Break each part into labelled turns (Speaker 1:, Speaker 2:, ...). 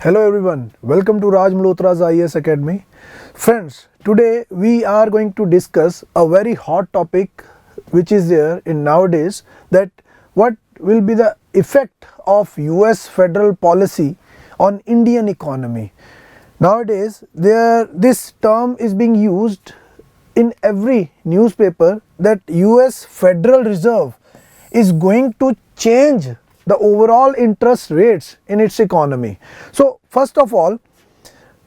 Speaker 1: Hello everyone, welcome to Raj Malhotra's IAS Academy. Friends, today we are going to discuss a very hot topic which is there in nowadays, that what will be the effect of US federal policy on Indian economy. Nowadays this term is being used in every newspaper that US Federal Reserve is going to change the overall interest rates in its economy. So first of all,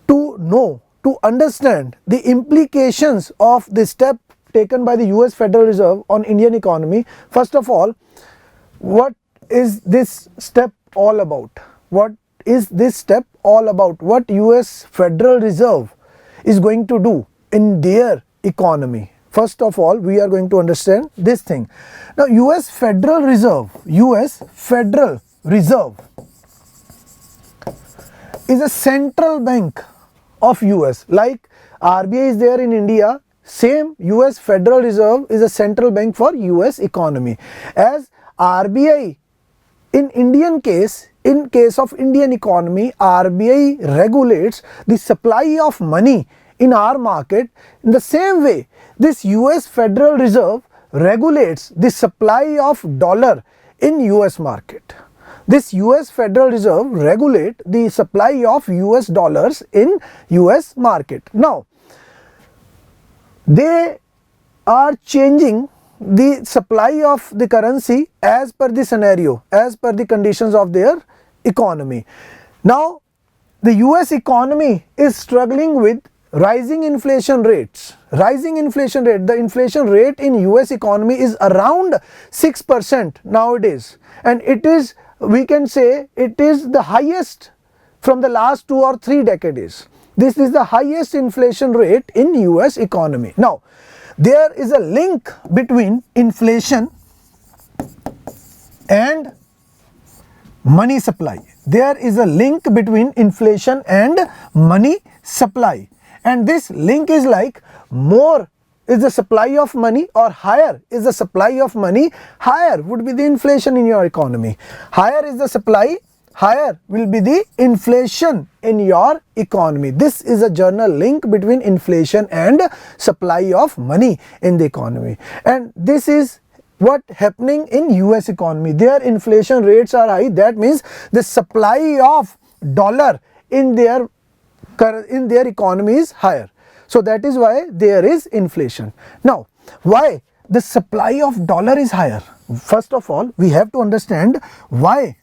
Speaker 1: to understand the implications of the step taken by the US Federal Reserve on Indian economy, first of all, what is this step all about? What is this step all about? What US Federal Reserve is going to do in their economy? First of all, we are going to understand this thing. Now, US Federal Reserve is a central bank of US. Like RBI is there in India, same US Federal Reserve is a central bank for US economy. As RBI in case of Indian economy, RBI regulates the supply of money in our market. In the same way, this US Federal Reserve regulates the supply of dollar in US market. This US Federal Reserve regulate the supply of US dollars in US market. Now, they are changing the supply of the currency as per the scenario, as per the conditions of their economy. Now, the US economy is struggling with rising inflation rates. The inflation rate in US economy is around 6% nowadays, and it is, we can say, it is the highest from the last 2 or 3 decades. This is the highest inflation rate in US economy. Now, there is a link between inflation and money supply. There is a link between inflation and money supply. And this link is like, more is the supply of money or higher is the supply of money, higher would be the inflation in your economy. Higher is the supply, higher will be the inflation in your economy. This is a general link between inflation and supply of money in the economy. And this is what happening in US economy. Their inflation rates are high. That means the supply of dollar in their economy is higher. So that is why there is inflation. Now, why the supply of dollar is higher? First of all, we have to understand why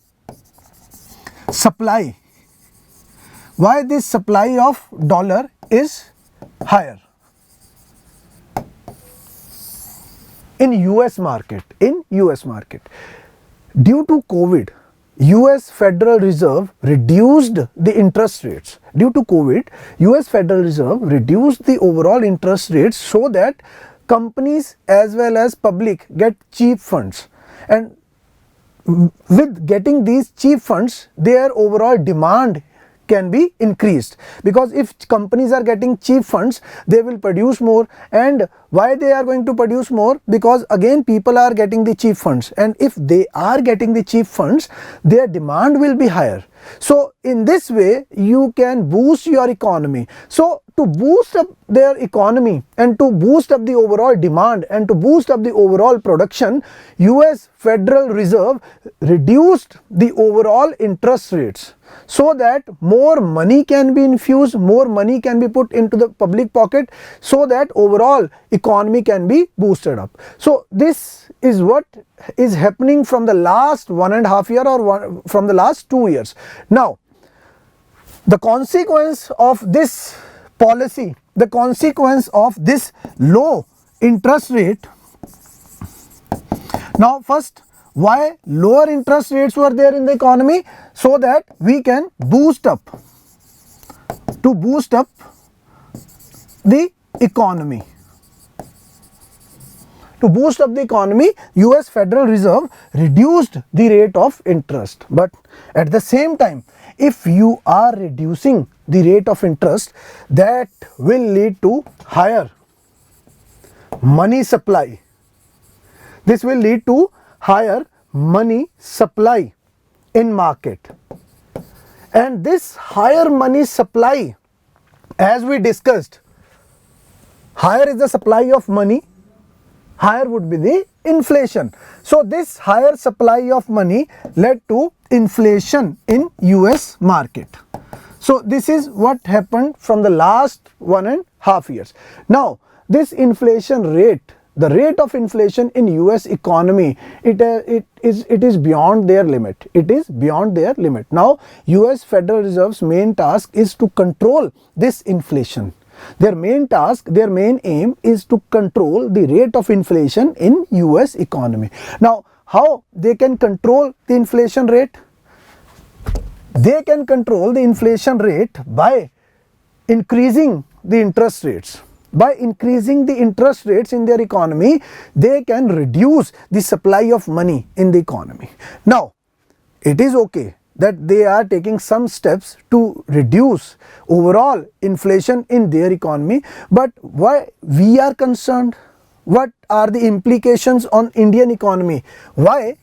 Speaker 1: this supply of dollar is higher in US market. Due to COVID, US Federal Reserve reduced the interest rates. Due to COVID, US Federal Reserve reduced the overall interest rates so that companies as well as public get cheap funds. And with getting these cheap funds, their overall demand can be increased, because if companies are getting cheap funds, they will produce more. And why they are going to produce more? Because again, people are getting the cheap funds, and if they are getting the cheap funds, their demand will be higher. So in this way, you can boost your economy. So to boost up their economy and to boost up the overall demand and to boost up the overall production, US Federal Reserve reduced the overall interest rates so that more money can be infused, more money can be put into the public pocket, so that overall economy can be boosted up. So this is what is happening from the last 1.5 year or from the last 2 years. Now, the consequence of this policy, the consequence of this low interest rate. Now, first, why lower interest rates were there in the economy? So that we can boost up the economy. To boost up the economy, US Federal Reserve reduced the rate of interest. But at the same time, if you are reducing the rate of interest, that will lead to higher money supply. This will lead to higher money supply in market. And this higher money supply, as we discussed, higher is the supply of money, higher would be the inflation. So this higher supply of money led to inflation in US market. So this is what happened from the last 1.5 years. Now this inflation rate, the rate of inflation in US economy, it is beyond their limit. It is beyond their limit. Now US Federal Reserve's main task is to control this inflation. Their main task, their main aim is to control the rate of inflation in US economy. Now how they can control the inflation rate? They can control the inflation rate by increasing the interest rates. By increasing the interest rates in their economy, they can reduce the supply of money in the economy. Now, it is okay that they are taking some steps to reduce overall inflation in their economy, but why we are concerned? What are the implications on Indian economy? Why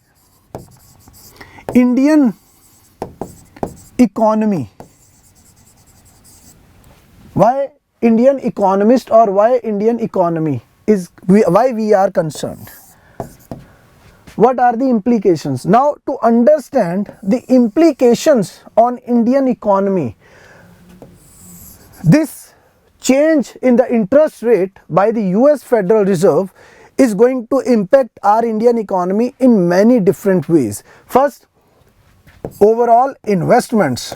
Speaker 1: Indian economy? Why Indian economist or why Indian economy is why we are concerned? What are the implications? Now to understand the implications on Indian economy, this change in the interest rate by the US Federal Reserve is going to impact our Indian economy in many different ways. First, overall investments.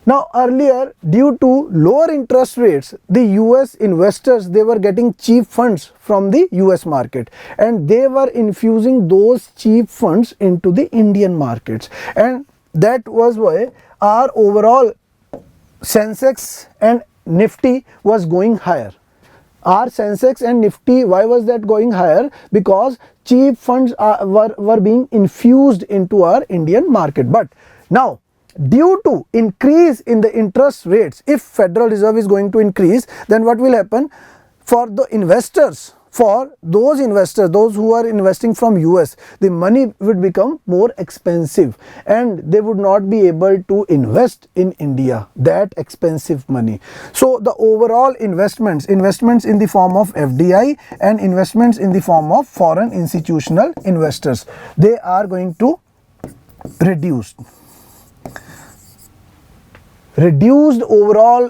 Speaker 1: Now earlier, due to lower interest rates, the US investors, they were getting cheap funds from the US market and they were infusing those cheap funds into the Indian markets, and that was why our overall Sensex and Nifty was going higher. Our Sensex and Nifty, why was that going higher? Because cheap funds were being infused into our Indian market. But now, due to increase in the interest rates, if Federal Reserve is going to increase, then what will happen for the investors? For those investors, those who are investing from US, the money would become more expensive and they would not be able to invest in India that expensive money. So the overall investments in the form of FDI and investments in the form of foreign institutional investors, they are going to reduce overall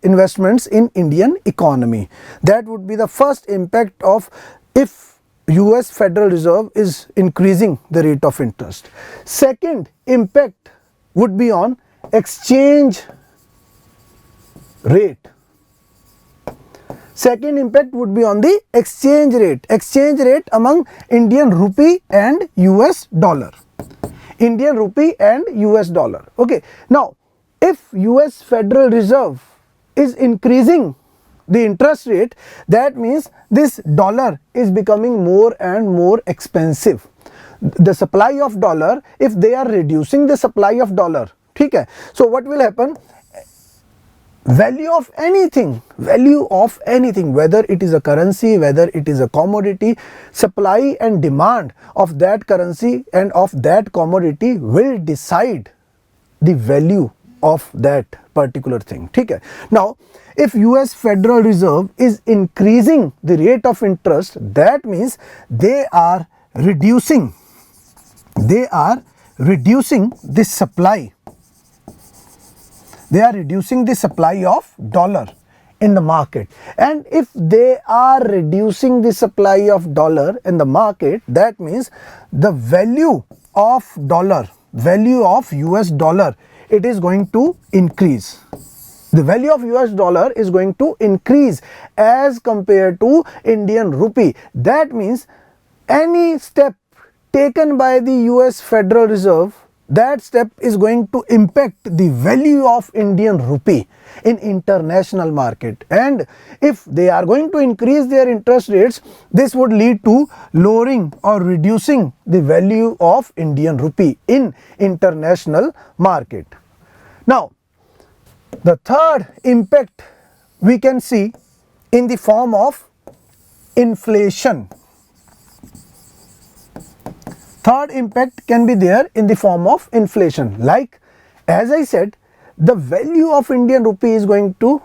Speaker 1: investments in Indian economy. That would be the first impact of if US Federal Reserve is increasing the rate of interest. Second impact would be on exchange rate. Second impact would be on the exchange rate among Indian rupee and US dollar. Indian rupee and US dollar. Okay. Now, if US Federal Reserve is increasing the interest rate, that means this dollar is becoming more and more expensive. The supply of dollar, if they are reducing the supply of dollar, okay, so what will happen? Value of anything, whether it is a currency, whether it is a commodity, supply and demand of that currency and of that commodity will decide the value of that particular thing. Okay. Now, if US Federal Reserve is increasing the rate of interest, that means they are reducing the supply. They are reducing the supply of dollar in the market, and if they are reducing the supply of dollar in the market, that means the value of US dollar, it is going to increase. The value of US dollar is going to increase as compared to Indian rupee. That means any step taken by the US Federal Reserve, that step is going to impact the value of Indian rupee in international market, and if they are going to increase their interest rates, this would lead to lowering or reducing the value of Indian rupee in international market. Now, the third impact we can see in the form of inflation. third impact can be there in the form of inflation. Like as I said, the value of Indian rupee is going to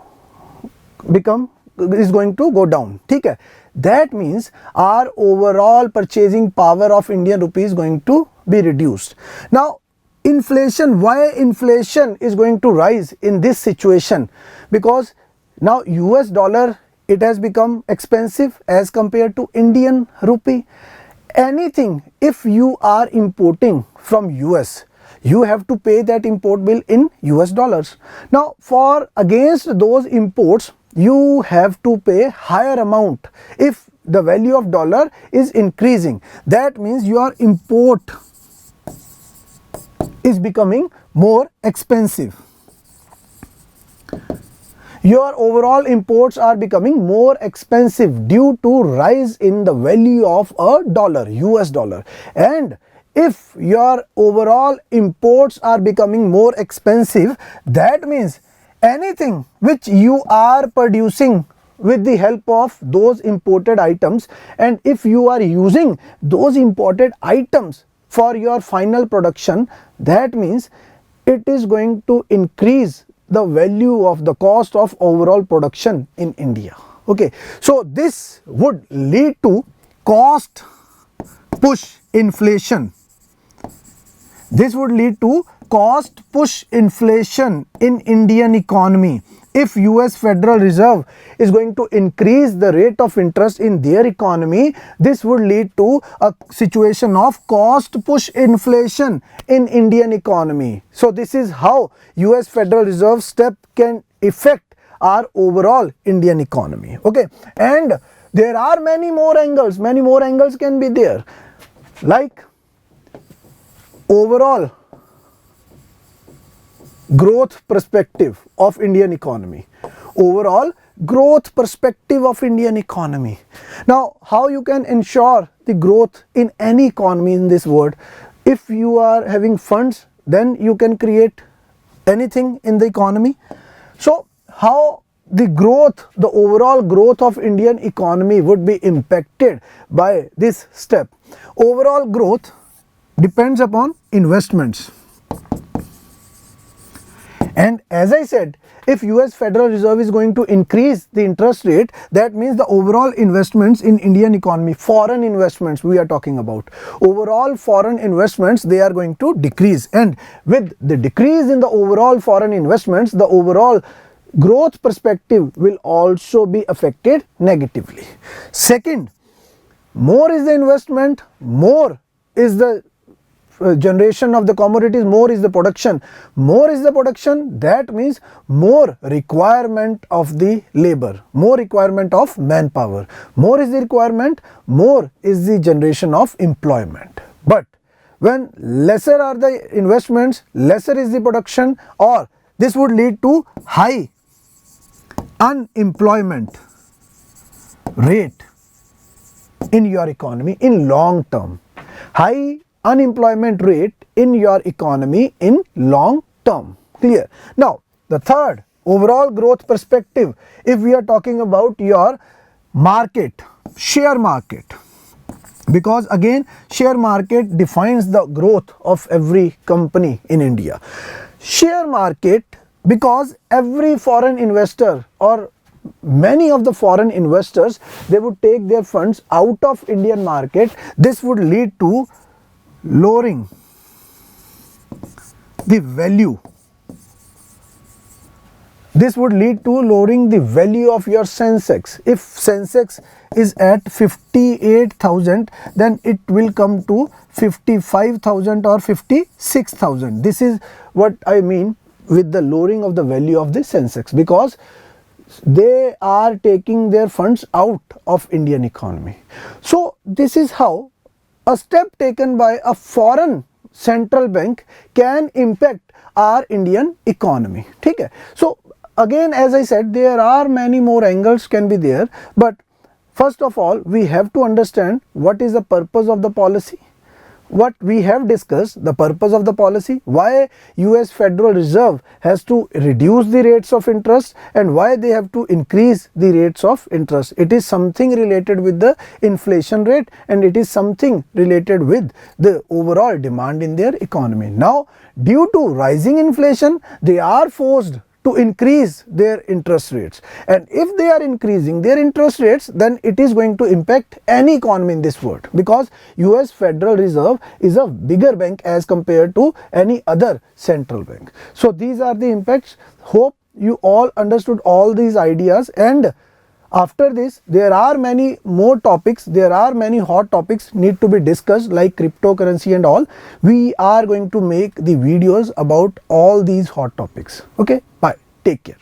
Speaker 1: go down. Okay? That means our overall purchasing power of Indian rupee is going to be reduced. Now inflation, why inflation is going to rise in this situation? Because now US dollar, it has become expensive as compared to Indian rupee. Anything, if you are importing from US, you have to pay that import bill in US dollars. Now for against those imports, you have to pay higher amount if the value of dollar is increasing. That means your import is becoming more expensive. Your overall imports are becoming more expensive due to rise in the value of a dollar, US dollar. And if your overall imports are becoming more expensive, that means anything which you are producing with the help of those imported items, and if you are using those imported items for your final production, that means it is going to increase the value of the cost of overall production in India. Okay, so this would lead to cost push inflation. This would lead to cost push inflation in Indian economy. If US Federal Reserve is going to increase the rate of interest in their economy, this would lead to a situation of cost push inflation in Indian economy. So this is how US Federal Reserve step can affect our overall Indian economy. Okay, and there are many more angles can be there, like overall growth perspective of Indian economy. Overall growth perspective of Indian economy. Now, how you can ensure the growth in any economy in this world? If you are having funds, then you can create anything in the economy. So how the growth, the overall growth of Indian economy would be impacted by this step? Overall growth depends upon investments. And as I said, if US Federal Reserve is going to increase the interest rate, that means the overall investments in Indian economy, foreign investments we are talking about, overall foreign investments, they are going to decrease. And with the decrease in the overall foreign investments, the overall growth perspective will also be affected negatively. Second, more is the investment, more is the generation of the commodities, more is the production. More is the production, that means more requirement of the labor, more requirement of manpower. More is the requirement, more is the generation of employment. But when lesser are the investments, lesser is the production, or this would lead to high unemployment rate in your economy in long term. High unemployment rate in your economy in long term. Clear? Now the third, overall growth perspective, if we are talking about your market, share market, because again share market defines the growth of every company in India. Share market, because every foreign investor or many of the foreign investors, they would take their funds out of Indian market. This would lead to lowering the value. This would lead to lowering the value of your Sensex. If Sensex is at 58,000, then it will come to 55,000 or 56,000. This is what I mean with the lowering of the value of the Sensex, because they are taking their funds out of Indian economy. So this is how a step taken by a foreign central bank can impact our Indian economy. Okay? So again, as I said, there are many more angles can be there, but first of all we have to understand what is the purpose of the policy, what we have discussed, the purpose of the policy, why US Federal Reserve has to reduce the rates of interest and why they have to increase the rates of interest. It is something related with the inflation rate and it is something related with the overall demand in their economy. Now, due to rising inflation, they are forced to increase their interest rates, and if they are increasing their interest rates, then it is going to impact any economy in this world, because US Federal Reserve is a bigger bank as compared to any other central bank. So these are the impacts. Hope you all understood all these ideas, and after this there are many more topics, there are many hot topics need to be discussed, like cryptocurrency and all. We are going to make the videos about all these hot topics. Okay, bye, take care.